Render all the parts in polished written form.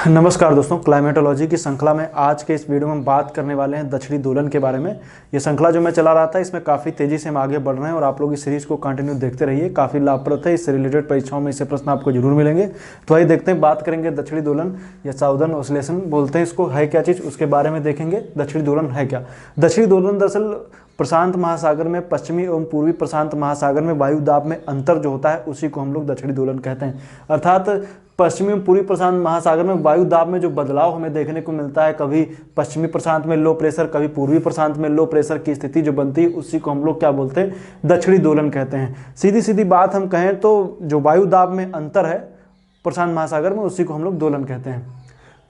नमस्कार दोस्तों, क्लाइमेटोलॉजी की श्रृंखला में आज के इस वीडियो में हम बात करने वाले हैं दक्षिणी दोलन के बारे में। ये श्रृंखला जो मैं चला रहा था इसमें काफ़ी तेज़ी से हम आगे बढ़ रहे हैं और आप लोग इस सीरीज़ को कंटिन्यू देखते रहिए, काफ़ी लाभप्रद है। इससे रिलेटेड परीक्षाओं में इससे प्रश्न आपको जरूर मिलेंगे। तो आइए देखते हैं, बात करेंगे दक्षिणी दोलन या साउदर्न ऑसिलेशन बोलते हैं इसको, है क्या चीज़, उसके बारे में देखेंगे। दक्षिणी दोलन है क्या? दक्षिणी दोलन दरअसल प्रशांत महासागर में पश्चिमी एवं पूर्वी प्रशांत महासागर में वायु दाब में अंतर जो होता है उसी को हम लोग दक्षिणी दोलन कहते हैं। अर्थात पश्चिमी एवं पूर्वी प्रशांत महासागर में वायु दाब में जो बदलाव हमें देखने को मिलता है, कभी पश्चिमी प्रशांत में लो प्रेशर, कभी पूर्वी प्रशांत में लो प्रेशर की स्थिति जो बनती है उसी को हम लोग क्या बोलते हैं, दक्षिणी दोलन कहते हैं। सीधी सीधी बात हम कहें तो जो वायु दाब में अंतर है प्रशांत महासागर में उसी को हम लोग दोलन कहते हैं,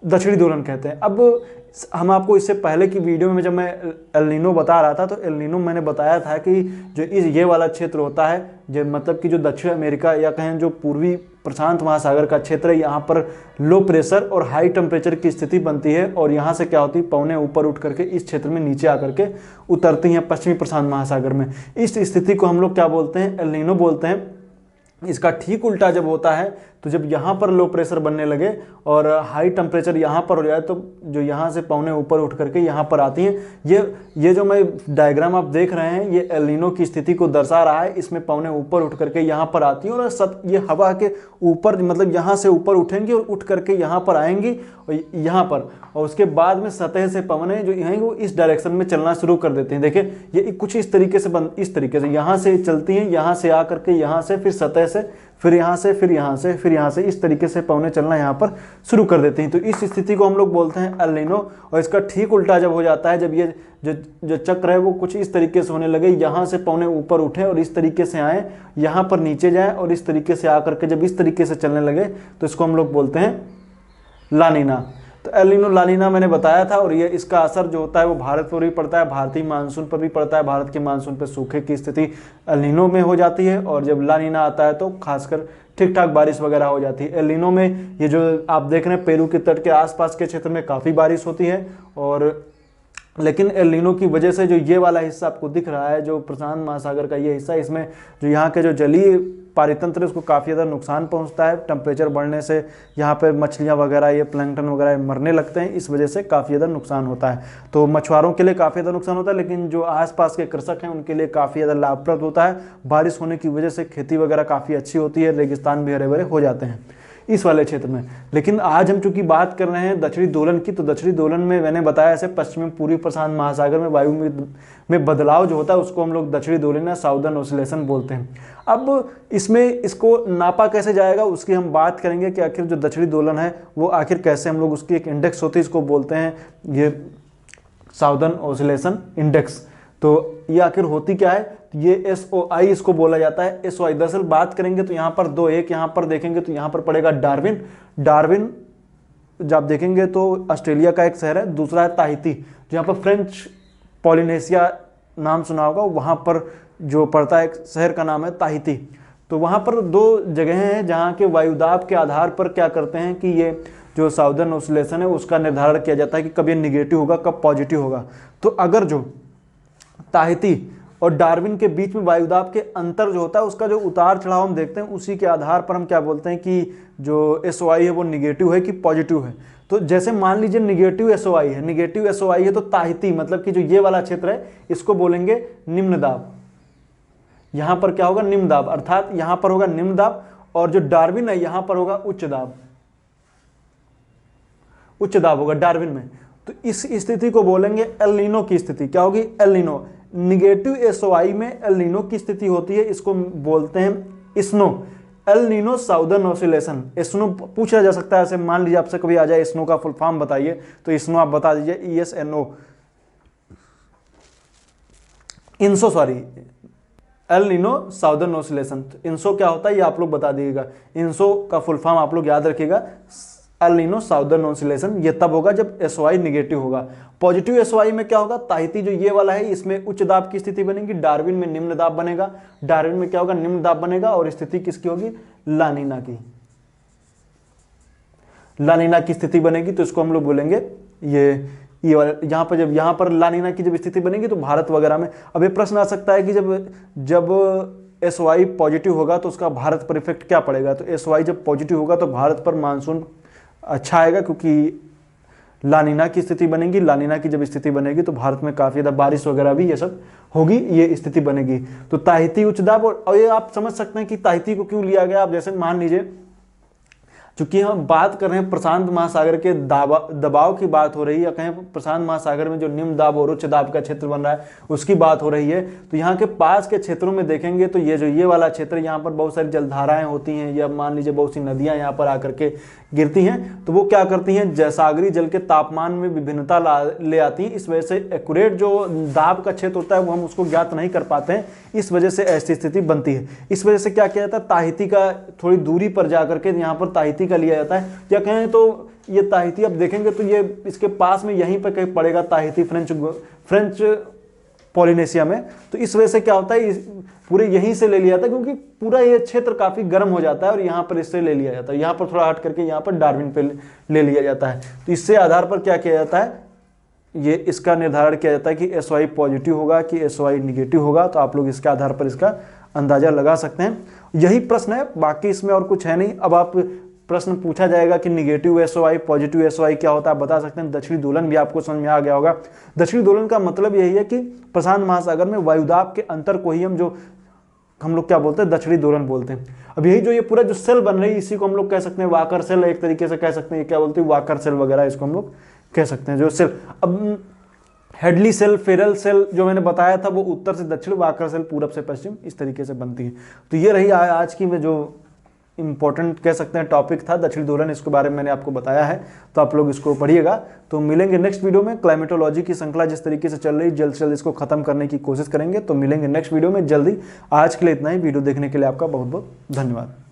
दक्षिणी दोलन कहते हैं। अब हम आपको इससे पहले की वीडियो में जब मैं एल नीनो बता रहा था तो एल नीनो मैंने बताया था कि जो ये वाला क्षेत्र होता है, जो मतलब कि जो दक्षिण अमेरिका या कहें जो पूर्वी प्रशांत महासागर का क्षेत्र है, यहाँ पर लो प्रेशर और हाई टेम्परेचर की स्थिति बनती है और यहाँ से क्या होती है, पवनें ऊपर उठ करके इस क्षेत्र में नीचे आकर के उतरती हैं पश्चिमी प्रशांत महासागर में। इस स्थिति को हम लोग क्या बोलते हैं, एल नीनो बोलते हैं। इसका ठीक उल्टा जब होता है तो जब यहाँ पर लो प्रेशर बनने लगे और हाई टेम्परेचर यहाँ पर हो जाए तो जो यहाँ से पवनें ऊपर उठ करके यहाँ पर आती हैं। ये जो मैं डायग्राम आप देख रहे हैं ये एल नीनो की स्थिति को दर्शा रहा है। इसमें पवनें ऊपर उठ करके यहाँ पर आती हैं और ये हवा के ऊपर मतलब यहाँ से ऊपर उठेंगी और उठ करके यहाँ पर आएंगी और यहाँ पर, और उसके बाद में सतह से पवनें जो हैं वो इस डायरेक्शन में चलना शुरू कर देते हैं। देखिए ये कुछ इस तरीके से इस तरीके से यहाँ से चलती हैं, यहाँ से आ करके यहाँ से फिर सतह से फिर यहाँ से फिर यहाँ से फिर यहाँ से इस तरीके से पवनें चलना यहाँ पर शुरू कर देती हैं। तो इस स्थिति को हम लोग बोलते हैं एल नीनो। और इसका ठीक उल्टा जब हो जाता है, जब ये जो चक्र है वो कुछ इस तरीके से होने लगे, यहाँ से पवनें ऊपर उठे और इस तरीके से आए, यहाँ पर नीचे जाए और इस तरीके से आकर के जब इस तरीके से चलने लगे तो इसको हम लोग बोलते हैं ला नीना। तो एल नीनो ला नीना मैंने बताया था और ये इसका असर जो होता है वो भारत पर भी पड़ता है, भारतीय मानसून पर भी पड़ता है। भारत के मानसून पर सूखे की स्थिति एल नीनो में हो जाती है और जब ला नीना आता है तो खासकर ठीक ठाक बारिश वगैरह हो जाती है। एल नीनो में ये जो आप देख रहे हैं पेरू के तट के आसपास के क्षेत्र में काफ़ी बारिश होती है, और लेकिन एल नीनो की वजह से जो ये वाला हिस्सा आपको दिख रहा है, जो प्रशांत महासागर का ये हिस्सा, इसमें जो यहाँ के जो जलीय पारितंत्र है उसको काफ़ी ज़्यादा नुकसान पहुँचता है। टेम्परेचर बढ़ने से यहाँ पे मछलियाँ वगैरह, ये प्लैंकटन वगैरह मरने लगते हैं, इस वजह से काफ़ी ज़्यादा नुकसान होता है। तो मछुआरों के लिए काफ़ी ज़्यादा नुकसान होता है, लेकिन जो आसपास के कृषक हैं उनके लिए काफ़ी ज़्यादा लाभप्रद होता है। बारिश होने की वजह से खेती वगैरह काफ़ी अच्छी होती है, रेगिस्तान भी हरे भरे हो जाते हैं इस वाले क्षेत्र में। लेकिन आज हम चूंकि बात कर रहे हैं दक्षिणी दोलन की, तो दक्षिणी दोलन में मैंने बताया ऐसे पश्चिमी पूर्वी प्रशांत महासागर में वायु में बदलाव जो होता है उसको हम लोग दक्षिणी दोलन या साउदर्न ऑसिलेशन बोलते हैं। अब इसमें इसको नापा कैसे जाएगा उसकी हम बात करेंगे कि आखिर जो दक्षिणी दोलन है वो आखिर कैसे हम लोग उसकी एक इंडेक्स होती है, इसको बोलते हैं ये साउदर्न ऑसिलेशन इंडेक्स। तो ये आखिर होती क्या है, ये SOI इसको बोला जाता है। SOI दरअसल बात करेंगे तो यहाँ पर दो, एक यहाँ पर देखेंगे तो यहाँ पर पड़ेगा डार्विन। डार्विन जब आप देखेंगे तो ऑस्ट्रेलिया का एक शहर है, दूसरा है ताहिती जो यहाँ पर फ्रेंच पॉलिनेशिया नाम सुना होगा, वहाँ पर जो पड़ता है एक शहर का नाम है ताहिती। तो वहाँ पर दो जगह हैं जहाँ के वायुदाब के आधार पर क्या करते हैं कि ये जो साउदर्न ऑसिलेशन है उसका निर्धारण किया जाता है कि कब ये निगेटिव होगा कब पॉजिटिव होगा। तो अगर जो ताहिती और डार्विन के बीच में वायुदाब के अंतर जो होता है उसका जो उतार चढ़ाव हम देखते हैं उसी के आधार पर हम क्या बोलते हैं कि जो SOI है वो निगेटिव है कि पॉजिटिव है। तो जैसे मान लीजिए निगेटिव SOI है तो ताहिती मतलब कि जो ये वाला क्षेत्र है इसको बोलेंगे निम्न दाब। यहाँ पर क्या होगा, निम्न दाब, अर्थात यहाँ पर होगा निम्न दाब, और जो डार्विन है यहाँ पर होगा उच्च दाब। उच्च दाब होगा डार्विन में। तो इस स्थिति को बोलेंगे एल नीनो की स्थिति। क्या होगी, एल नीनो। निगेटिव SOI में एल नीनो की स्थिति होती है, इसको बोलते हैं snow. L Nino southern oscillation. Snow पूछा जा सकता है, ऐसे मान लीजिए आपसे कभी आ जाए स्नो का फुल फॉर्म बताइए तो स्नो आप बता दीजिए ESNO। ENSO, sorry, El Nino southern oscillation. ENSO क्या होता है ये आप लोग बता दीजिएगा। इंसो का फुल फॉर्म आप लोग याद रखिएगा, एल नीनो साउदर्न ऑसिलेशन। ये तब होगा जब SOI निगेटिव होगा। पॉजिटिव SOI में क्या होगा, ताहिती जो ये वाला है इसमें उच्च दाब की स्थिति बनेगी, डार्विन में निम्न दाब बनेगा। डार्विन में क्या होगा, निम्न दाब बनेगा, और स्थिति किसकी होगी, ला नीना की। ला नीना की स्थिति बनेगी तो इसको हम लोग बोलेंगे ये यहाँ पर, जब यहाँ पर ला नीना की जब स्थिति बनेगी तो भारत वगैरह में। अब ये प्रश्न आ सकता है कि जब SOI पॉजिटिव होगा तो उसका भारत पर इफेक्ट क्या पड़ेगा। तो SOI जब पॉजिटिव होगा तो भारत पर मानसून अच्छा आएगा, क्योंकि लानीना की स्थिति बनेगी। लानीना की जब स्थिति बनेगी तो भारत में काफ़ी ज़्यादा बारिश वगैरह भी ये सब होगी, ये स्थिति बनेगी। तो ताहिती उच्च दाब, और ये आप समझ सकते हैं कि ताहिती को क्यों लिया गया। आप जैसे मान लीजिए, चूंकि हम बात कर रहे हैं प्रशांत महासागर के दबाव की बात हो रही है, या कहें प्रशांत महासागर में जो निम्न दाब और उच्च दाब का क्षेत्र बन रहा है उसकी बात हो रही है, तो यहाँ के पास के क्षेत्रों में देखेंगे तो ये वाला क्षेत्र, यहाँ पर बहुत सारी जलधाराएं होती हैं, या मान लीजिए बहुत सी नदियां यहाँ पर आकर के गिरती हैं, तो वो क्या करती हैं, सागरी जल के तापमान में विभिन्नता ले आती हैं। इस वजह से एक्यूरेट जो दाब का क्षेत्र होता है वो हम उसको ज्ञात नहीं कर पाते हैं, इस वजह से ऐसी स्थिति बनती है। इस वजह से क्या किया जाता है, ताहिती का थोड़ी दूरी पर जाकर के यहाँ पर ताहिती का लिया जाता है। या कहें तो ये ताहिती आप देखेंगे तो ये इसके पास में यहीं पर कहीं पड़ेगा, ताहिती फ्रेंच पॉलिनेशिया में। तो इस वजह से क्या होता है, पूरे यहीं से ले लिया जाता है, क्योंकि पूरा ये क्षेत्र काफी गर्म हो जाता है और यहाँ पर इससे ले लिया जाता है। यहाँ पर थोड़ा हट करके यहाँ पर डार्विन पे ले लिया जाता है। तो इससे आधार पर क्या किया जाता है, ये इसका निर्धारण किया जाता है कि SY पॉजिटिव होगा कि SY निगेटिव होगा। तो आप लोग इसके आधार पर इसका अंदाजा लगा सकते हैं। यही प्रश्न है, बाकी इसमें और कुछ है नहीं। अब आप प्रश्न पूछा जाएगा कि निगेटिव SY पॉजिटिव SY क्या होता है, आप बता सकते हैं। दक्षिणी दोलन भी आपको समझ में आ गया होगा। दक्षिणी दोलन का मतलब यही है कि प्रशांत महासागर में वायुदाब के अंतर को ही हम लोग क्या बोलते हैं, दक्षिणी दोलन बोलते हैं। अब यही जो ये पूरा जो सेल बन रही है, इसी को हम लोग कह सकते हैं वाकर सेल, एक तरीके से कह सकते हैं। ये क्या बोलते हैं, वाकर सेल वगैरह, इसको हम लोग कह सकते हैं जो सेल। अब हेडली सेल, फेरल सेल जो मैंने बताया था वो उत्तर से दक्षिण, वाकर सेल पूरब से पश्चिम, इस तरीके से बनती है। तो ये रही आज की में जो इंपॉर्टेंट कह सकते हैं टॉपिक था, दक्षिणी दोलन, इसके बारे में मैंने आपको बताया है। तो आप लोग इसको पढ़िएगा। तो मिलेंगे नेक्स्ट वीडियो में। क्लाइमेटोलॉजी की श्रृंखला जिस तरीके से चल रही है, जल्द से जल्द इसको खत्म करने की कोशिश करेंगे। तो मिलेंगे नेक्स्ट वीडियो में जल्दी। आज के लिए इतना ही। वीडियो देखने के लिए आपका बहुत बहुत धन्यवाद।